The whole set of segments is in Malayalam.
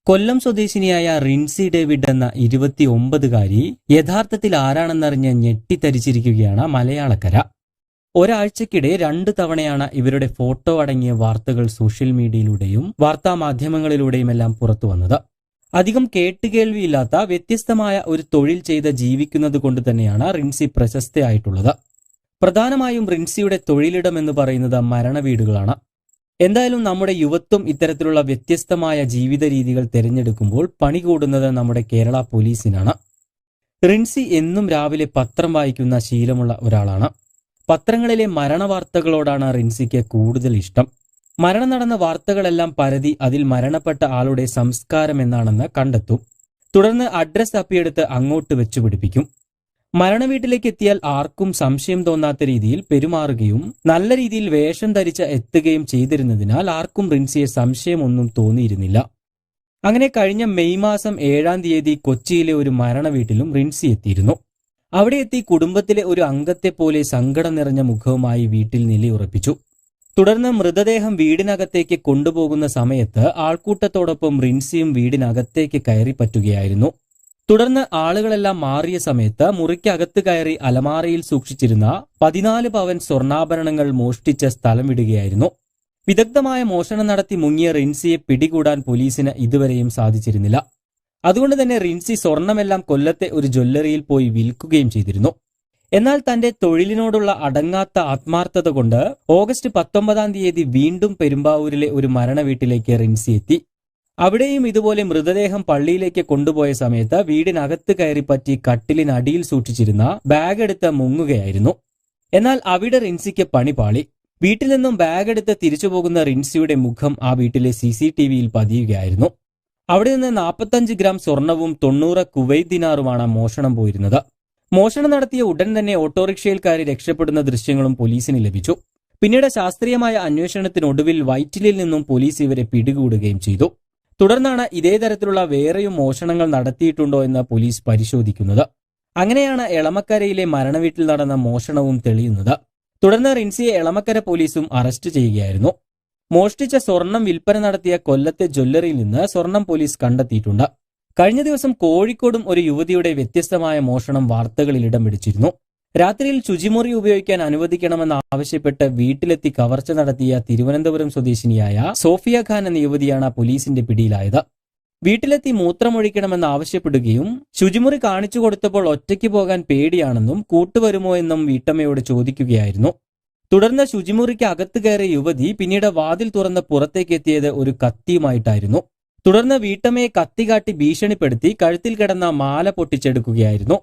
കൊല്ലം സ്വദേശിനിയായ റിൻസി ഡേവിഡ് എന്ന 29കാരി യഥാർത്ഥത്തിൽ ആരാണെന്നറിഞ്ഞ് ഞെട്ടിത്തരിച്ചിരിക്കുകയാണ് മലയാളക്കര. ഒരാഴ്ചക്കിടെ 2 തവണയാണ് ഇവരുടെ ഫോട്ടോ അടങ്ങിയ വാർത്തകൾ സോഷ്യൽ മീഡിയയിലൂടെയും വാർത്താമാധ്യമങ്ങളിലൂടെയുമെല്ലാം പുറത്തുവന്നത്. അധികം കേട്ടുകേൾവിയില്ലാത്ത വ്യത്യസ്തമായ ഒരു തൊഴിൽ ചെയ്ത് ജീവിക്കുന്നത് കൊണ്ട് തന്നെയാണ് റിൻസി പ്രശസ്തയായിട്ടുള്ളത്. പ്രധാനമായും റിൻസിയുടെ തൊഴിലിടം എന്ന് പറയുന്നത് മരണവീടുകളാണ്. എന്തായാലും നമ്മുടെ യുവത്വം ഇത്തരത്തിലുള്ള വ്യത്യസ്തമായ ജീവിത രീതികൾ തിരഞ്ഞെടുക്കുമ്പോൾ പണി കൂടുന്നത് നമ്മുടെ കേരള പോലീസിനാണ്. റിൻസി എന്നും രാവിലെ പത്രം വായിക്കുന്ന ശീലമുള്ള ഒരാളാണ്. പത്രങ്ങളിലെ മരണവാർത്തകളോടാണ് റിൻസിക്ക് കൂടുതൽ ഇഷ്ടം. മരണം നടന്ന വാർത്തകളെല്ലാം പരതി അതിൽ മരണപ്പെട്ട ആളുടെ സംസ്കാരം എന്നാണെന്ന് കണ്ടെത്തും. തുടർന്ന് അഡ്രസ് തപ്പിയെടുത്ത് അങ്ങോട്ട് വെച്ചുപിടിപ്പിക്കും. മരണവീട്ടിലേക്ക് എത്തിയാൽ ആർക്കും സംശയം തോന്നാത്ത രീതിയിൽ പെരുമാറുകയും നല്ല രീതിയിൽ വേഷം ധരിച്ച് എത്തുകയും ചെയ്തിരുന്നതിനാൽ ആർക്കും റിൻസിയെ സംശയമൊന്നും തോന്നിയിരുന്നില്ല. അങ്ങനെ കഴിഞ്ഞ മെയ് മാസം 7-ാം തീയതി കൊച്ചിയിലെ ഒരു മരണവീട്ടിലും റിൻസി എത്തിയിരുന്നു. അവിടെ എത്തി കുടുംബത്തിലെ ഒരു അംഗത്തെപ്പോലെ സങ്കടം നിറഞ്ഞ മുഖവുമായി വീട്ടിൽ നിലയുറപ്പിച്ചു. തുടർന്ന് മൃതദേഹം വീടിനകത്തേക്ക് കൊണ്ടുപോകുന്ന സമയത്ത് ആൾക്കൂട്ടത്തോടൊപ്പം റിൻസിയും വീടിനകത്തേക്ക് കയറി പറ്റുകയായിരുന്നു. തുടർന്ന് ആളുകളെല്ലാം മാറിയ സമയത്ത് മുറിക്കകത്ത് കയറി അലമാരയിൽ സൂക്ഷിച്ചിരുന്ന 14 പവൻ സ്വർണ്ണാഭരണങ്ങൾ മോഷ്ടിച്ച് സ്ഥലം വിടുകയായിരുന്നു. വിദഗ്ധമായ മോഷണം നടത്തി മുങ്ങിയ റിൻസിയെ പിടികൂടാൻ പോലീസിന് ഇതുവരെയും സാധിച്ചിരുന്നില്ല. അതുകൊണ്ട് തന്നെ റിൻസി സ്വർണമെല്ലാം കൊല്ലത്തെ ഒരു ജ്വല്ലറിയിൽ പോയി വിൽക്കുകയും ചെയ്തിരുന്നു. എന്നാൽ തന്റെ തൊഴിലിനോടുള്ള അടങ്ങാത്ത ആത്മാർത്ഥത കൊണ്ട് ഓഗസ്റ്റ് 19-ാം തീയതി വീണ്ടും പെരുമ്പാവൂരിലെ ഒരു മരണവീട്ടിലേക്ക് റിൻസി എത്തി. അവിടെയും ഇതുപോലെ മൃതദേഹം പള്ളിയിലേക്ക് കൊണ്ടുപോയ സമയത്ത് വീടിനകത്ത് കയറിപ്പറ്റി കട്ടിലിനടിയിൽ സൂക്ഷിച്ചിരുന്ന ബാഗ് എടുത്ത് മുങ്ങുകയായിരുന്നു. എന്നാൽ അവിടെ റിൻസിക്ക് പണി പാളി. വീട്ടിൽ നിന്നും ബാഗ് എടുത്ത് തിരിച്ചു പോകുന്ന റിൻസിയുടെ മുഖം ആ വീട്ടിലെ CCTVയിൽ പതിയുകയായിരുന്നു. അവിടെ നിന്ന് 45 ഗ്രാം സ്വർണവും 90 കുവൈറ്റ് ദിനാറുമാണ് മോഷണം പോയിരുന്നത്. മോഷണം നടത്തിയ ഉടൻ തന്നെ ഓട്ടോറിക്ഷയിൽ കയറി രക്ഷപ്പെടുന്ന ദൃശ്യങ്ങളും പോലീസിന് ലഭിച്ചു. പിന്നീട് ശാസ്ത്രീയമായ അന്വേഷണത്തിനൊടുവിൽ വൈറ്റിലിൽ നിന്നും പോലീസ് ഇവരെ പിടികൂടുകയും ചെയ്തു. തുടർന്നാണ് ഇതേ തരത്തിലുള്ള വേറെയും മോഷണങ്ങൾ നടത്തിയിട്ടുണ്ടോ എന്ന് പോലീസ് പരിശോധിക്കുന്നത്. അങ്ങനെയാണ് എളമക്കരയിലെ മരണവീട്ടിൽ നടന്ന മോഷണവും തെളിയുന്നത്. തുടർന്ന് റിൻസിയെ എളമക്കര പോലീസും അറസ്റ്റ് ചെയ്യുകയായിരുന്നു. മോഷ്ടിച്ച സ്വർണം വിൽപ്പന നടത്തിയ കൊല്ലത്തെ ജ്വല്ലറിയിൽ നിന്ന് സ്വർണം പോലീസ് കണ്ടെത്തിയിട്ടുണ്ട്. കഴിഞ്ഞ ദിവസം കോഴിക്കോടും ഒരു യുവതിയുടെ വ്യത്യസ്തമായ മോഷണം വാർത്തകളിൽ ഇടം പിടിച്ചിരുന്നു. രാത്രിയിൽ ശുചിമുറി ഉപയോഗിക്കാൻ അനുവദിക്കണമെന്ന് ആവശ്യപ്പെട്ട് വീട്ടിലെത്തി കവർച്ച നടത്തിയ തിരുവനന്തപുരം സ്വദേശിനിയായ സോഫിയ ഖാൻ എന്ന യുവതിയാണ് പോലീസിന്റെ പിടിയിലായത്. വീട്ടിലെത്തി മൂത്രമൊഴിക്കണമെന്ന് ആവശ്യപ്പെടുകയും ശുചിമുറി കാണിച്ചു കൊടുത്തപ്പോൾ ഒറ്റയ്ക്ക് പോകാൻ പേടിയാണെന്നും കൂട്ടുവരുമോ എന്നും വീട്ടമ്മയോട് ചോദിക്കുകയായിരുന്നു. തുടർന്ന് ശുചിമുറിക്ക് അകത്ത് കയറിയ യുവതി പിന്നീട് വാതിൽ തുറന്ന് പുറത്തേക്ക് എത്തിയത് ഒരു കത്തിയുമായിട്ടായിരുന്നു. തുടർന്ന് വീട്ടമ്മയെ കത്തികാട്ടി ഭീഷണിപ്പെടുത്തി കഴുത്തിൽ കിടന്ന മാല പൊട്ടിച്ചെടുക്കുകയായിരുന്നു.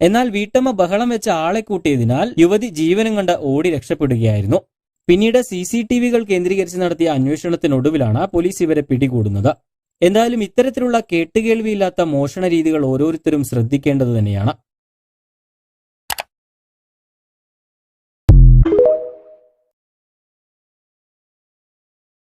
എന്നാൽ വീട്ടമ്മ ബഹളം വെച്ച ആളെ കൂട്ടിയതിനാൽ യുവതി ജീവനും കൊണ്ട് ഓടി രക്ഷപ്പെടുകയായിരുന്നു. പിന്നീട് CCTVകൾ കേന്ദ്രീകരിച്ച് നടത്തിയ അന്വേഷണത്തിനൊടുവിലാണ് പോലീസ് ഇവരെ പിടികൂടുന്നത്. എന്തായാലും ഇത്തരത്തിലുള്ള കേട്ടുകേൾവിയില്ലാത്ത മോഷണ രീതികൾ ഓരോരുത്തരും ശ്രദ്ധിക്കേണ്ടത് തന്നെയാണ്.